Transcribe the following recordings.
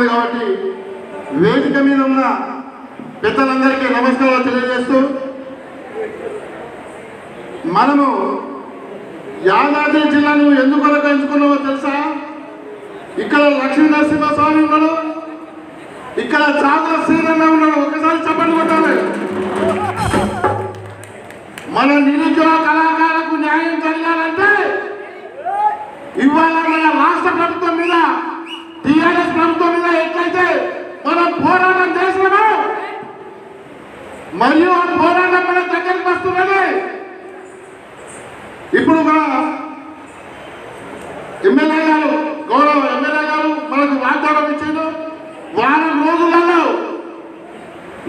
ఉన్నది కాబట్టి వేదిక మీద ఉన్న పెద్దలందరికీ నమస్కారాలు తెలియజేస్తూ మనము యాదాద్రి జిల్లాను ఎందుకు ఎంచుకున్నామో తెలుసా? ఇక్కడ లక్ష్మీ నరసింహస్వామి ఉన్నాడు, ఇక్కడ చాగుల శ్రీరన్న ఉన్నాడు. ఒకసారి చప్పట్లు కొట్టాలి. మన నిరుద్యోగ కళాకారులకు న్యాయం జరగాలంటే ఇవాళ మన రాష్ట్ర ప్రభుత్వం మీద టీఆర్ఎస్ ప్రభుత్వం మీద ఎట్లయితే మనం పోరాటం చేసినామో మరియు ఆ పోరాటం మన దగ్గరికి వస్తున్నది. ఇప్పుడు మన ఎమ్మెల్యే గారు, గౌరవ ఎమ్మెల్యే గారు మనకు వాగ్దానం ఇచ్చిండు, వారం రోజులలో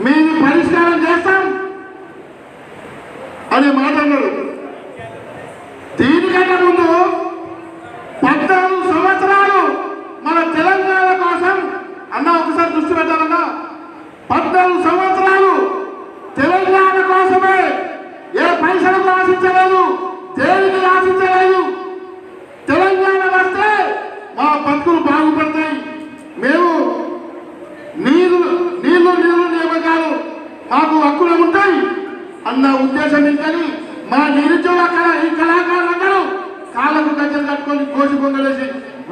మేము పరిష్కారం చేస్తాం అనే మాట అన్నాడు. దీనికంటే ముందు 14 సంవత్సరాలు మన తెలంగాణ కోసం అన్న ఒకసారి దృష్టి పెట్టాలన్నా, 14 సంవత్సరాలు తెలంగాణ కోసమే ఏ పైసలకు ఆశించలేదు, దేనికి ఆశించలేదు. తెలంగాణ వస్తే మా బతుకులు బాగుపడతాయి, మేము నీళ్లు నియామకాలు మాకు హక్కులు ఉంటాయి అన్న ఉద్దేశం ఇంకని మా నిరుద్యోగ ఈ కళాకారులందరూ కాళ్ళకు గజ్జలు కట్టుకొని కోసి పొంగలేసి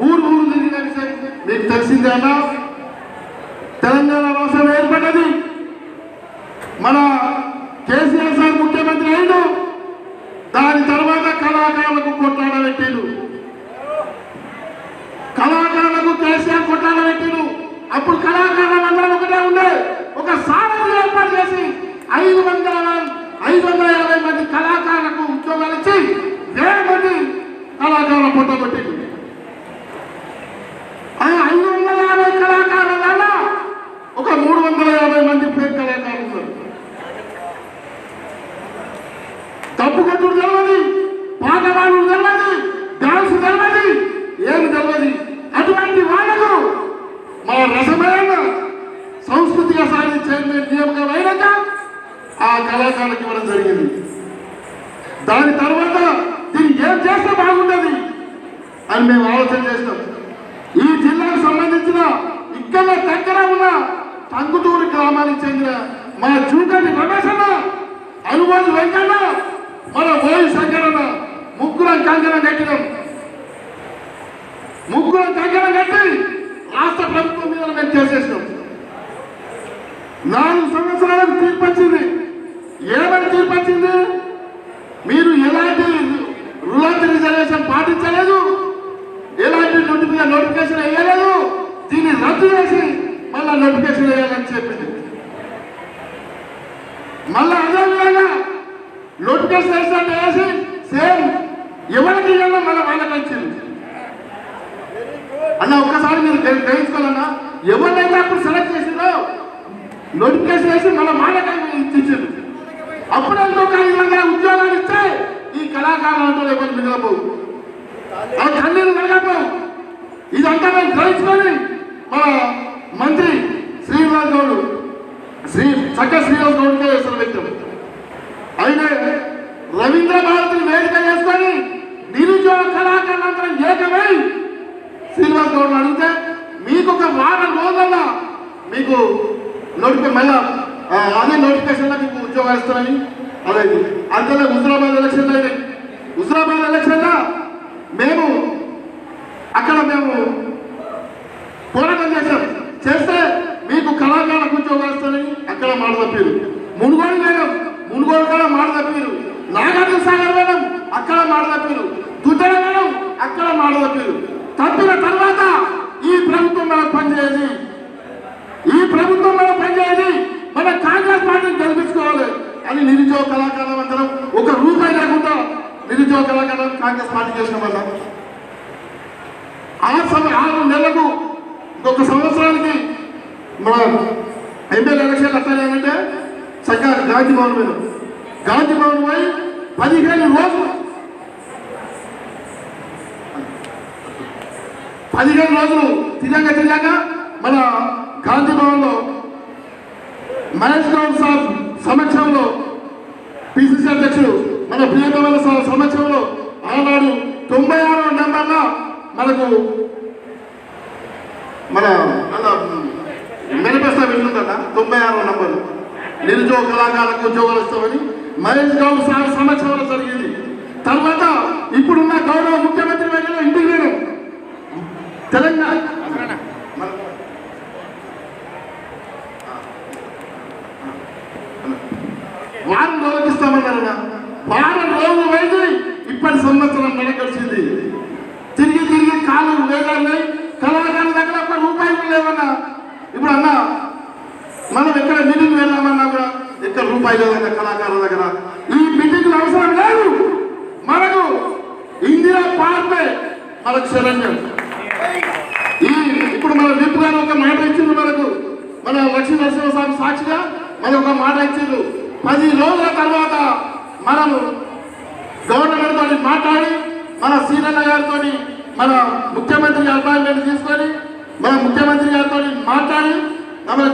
ఊరు తిరిగిన విషయం మీకు తెలిసిందే అన్న. తెలంగాణ రాష్ట్రం ఏర్పడ్డది, మన కేసీఆర్ సార్ ముఖ్యమంత్రి అయిండు, దాని తర్వాత కళాకారులకు కొట్లాడ పెట్టిండు, కళాకారులకు కేసీఆర్ కొట్లాడ పెట్టిండు. అప్పుడు కళాకారులు అందరం ఒకటే ఉండే, ఒక సారథి ఏర్పాటు చేసి 550 మంది కళాకారులకు ఉద్యోగాలు ఇచ్చి 1000 మంది కళాకారుల ఫోటో పెట్టిండు. 550 కళాకారుల వల్ల ఒక 350 మంది పేరు కళాకారులు ఉన్నారు. తప్పు కొట్టుడు తెలియదు, పాట పాడు తెలియదు, డాన్స్ తెలియదు, ఏమి తెలియదు. అటువంటి వాళ్ళకు మన రసమైన సంస్కృతిక సాధి చైర్మన్ నియామకం అయినాక ఆ కళాకారులకు ఇవ్వడం జరిగింది. దాని తర్వాత దీన్ని ఏం చేస్తే బాగుంటుంది అని మేము ఆలోచన చేస్తాం. ఈ జిల్లాకు సంబంధించిన ఇక్కడ దగ్గర ఉన్న టంగుటూరు గ్రామానికి చెందిన మా జూకటి రమేష్ అన్న, అనువాది వెంకన్న, మన బోయి శంకరన్న ముగ్గురం కంకణం కట్టినాం. ముగ్గురం కంకణం కట్టి రాష్ట్ర ప్రభుత్వం మీద మేము చేసేసినాం. 4 సంవత్సరాలకు తీర్పు వచ్చింది. ఏమని తీర్పు వచ్చింది? మీరు ఎలాంటి రూరల్ రిజర్వేషన్ పాటించలేదు, ఎలాంటి నోటిఫికేషన్ వేయలేదు, దీన్ని రద్దు చేసి మళ్ళా నోటిఫికేషన్ వేయాలని చెప్పింది. మళ్ళా అదే విధంగా నోటిఫికేషన్ వేసినట్టు వేసి సేమ్ ఎవరికి ఇవ్వాలో మళ్ళీ వాళ్ళకి వచ్చింది. అన్న ఒక్కసారి మీరు గ్రహించుకోవాలన్నా, ఎవరినైతే అప్పుడు సెలెక్ట్ చేసిందో నోటిఫికేషన్ వేసి మళ్ళీ వాళ్ళకి ఇచ్చింది. అప్పుడు ఎంతో విధంగా ఉద్యోగాలు ఇస్తే ఈ కళాకారులు ఎవరు మిగలపోవు, ఆ కన్నీరు మిగలపోవు. ఇదంతా మేము గ్రహించుకొని మన మంత్రి శ్రీనివాస్ గౌడ్ శ్రీనివాస్ గౌడ్కే అసలు వ్యక్తం అయితే రవీంద్ర భారతిని వేదిక చేసుకొని నిరుద్యోగ కళాకారులందరం ఏకమై శ్రీనివాస్ గౌడ్ అడిగితే మీకు ఒక వారం రోజుల్లో మీకు మళ్ళా అదే నోటిఫికేషన్లో మీకు ఉద్యోగాలు ఇస్తారని అదైంది. అంతలో హుజరాబాద్ ఎలక్షన్లు అయినాయి. హుజరాబాద్ ఎలక్షన్లో అక్కడ మేము పోరాటం చేస్తే మీకు కళాకారులకు ఉద్యోగాలు ఇస్తారని అక్కడ మాట తప్పారు. మునుగోడు వేయడం, మునుగోడు కూడా మాట తప్పారు. నాగార్జున సాగర్ వేయడం, అక్కడ మాట తప్పారు. దుద్దల వేయడం, అక్కడ మాట తప్పారు. తప్పిన తర్వాత ఈ ప్రభుత్వం మనకు పనిచేయదు, ఈ ప్రభుత్వం మనం పనిచేయదు, మన కాంగ్రెస్ పార్టీని గెలిపించుకోవాలి అని నిరుద్యోగ కళాకారులు అందరం ఒక రూపాయి లేకుండా నిరుద్యోగ కళాకారులు కాంగ్రెస్ పార్టీ చేసిన వల్ల 6 నెలలకు ఇంకొక సంవత్సరానికి మన ఎమ్మెల్యే ఎలక్షన్ ఎట్లా చక్కగా గాంధీ భవన్ మీద గాంధీ భవన్ పోయి 15 రోజులు 15 రోజులు తిరిగాక మన గాంధీ భవన్లో మహేష్ గౌడ్ సార్ సమక్షంలో పిసిసి అధ్యక్షుడు మన ప్రియతమ సమక్షంలో ఆనాడు 96వ నెంబర్లో మనకు మన మేనిఫెస్టో వింటుందట 96వ నంబర్ నిరుద్యోగ కళాకారులకు ఉద్యోగాలు ఇస్తామని మహేష్ గౌడ్ సార్ సమక్షంలో జరిగింది. తర్వాత ఇప్పుడున్న గౌరవ ముఖ్యమంత్రి వైద్యులు ఇంటికి నేను తెలంగాణ వారం రోజులకి ఇస్తామన్నారన్నా. వారం రోజులు వైద్యులు ఇప్పటి సంవత్సరం నడగలిసింది. తిరిగి తిరిగి కాలు వేగాలి. కళాకారుల దగ్గర ఒక్క రూపాయలు లేవన్నా. ఇప్పుడు అన్నా మనం ఎక్కడ మీటింగ్ వెళ్దామన్నా కూడా ఎక్కడ రూపాయలు లేదన్న కళాకారుల దగ్గర. ఈ మీటింగ్లు అవసరం లేదు. మనకు ఇందిరా పార్టీ మనకు శరణ్యం. ఇప్పుడు మన విప్ గారు ఒక మాట ఇచ్చిండ్రు మనకు, మన లక్ష్మీ నరసింహస్వామి సాక్షిగా మనకు ఒక మాట ఇచ్చిండ్రు. 10 రోజుల తర్వాత మనము గవర్నమెంట్ తోటి మాట్లాడి మన సీనన్న గారితో మన ముఖ్యమంత్రి అపాయింట్మెంట్ తీసుకొని మన ముఖ్యమంత్రి గారితో మాట్లాడి మనం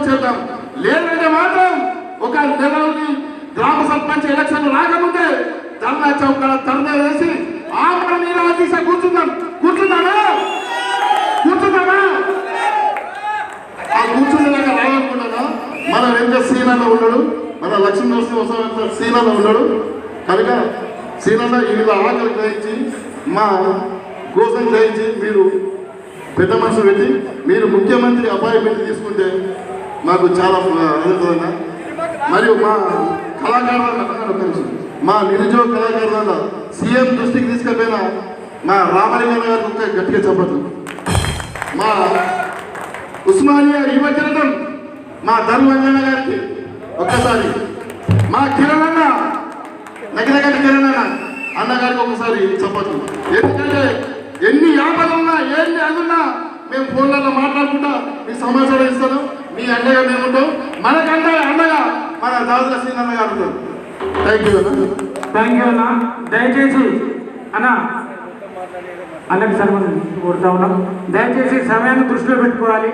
చేద్దాం. లేదంటే మాత్రం ఒక నెలకి గ్రామ సర్పంచ్ ఎలక్షన్ రాకముందే ధర్నా చౌక ధర్నా వేసి ఆపణ నీరాదీశ కూర్చుందామా ఆ కూర్చుండేలాగా రావాలనుకున్నాగా మన వెంకట సీనన్న ఉన్నాడు, మన లక్ష్మీ నరసింహస్వామి సీనన్న ఉన్నాడు. కనుక సీనన్న ఈ ఆకలి గ్రహించి మా కోసం గ్రహించి మీరు పెద్ద మనసు పెట్టి మీరు ముఖ్యమంత్రి అపాయింట్మెంట్ తీసుకుంటే మాకు చాలా అందుతుందన్న. మరియు మా కళాకారుల మా నిరుద్యోగ కళాకారుల సీఎం దృష్టికి తీసుకుపోయిన మా రామలింగన్న గారికి ఒక గట్టిగా చెప్పదు. మా ఉస్మానియా యువజనం మా ధర్మలింగన్న గారికి ఒక్కసారి, మా కిరణ్ అన్న నగరగడ్డ కిరణ్ అన్నగారికి ఒకసారి చెప్పదు. ఎందుకంటే ఎన్ని ఆపదలున్నా ఏంటి అందున్నా మేము ఫోన్లలో మాట్లాడుకుంటా మీకు సమాచారం ఇస్తాను. మీ అండగా మేము ఉంటాం. మనకంటే అండగా మన దాదుల శ్రీనన్న గారు ఉంటారు. థ్యాంక్ యూ అన్న. దయచేసి అన్నకి సన్మానం కోరుతా ఉన్నాం. దయచేసి సమయాన్ని దృష్టిలో పెట్టుకోవాలి.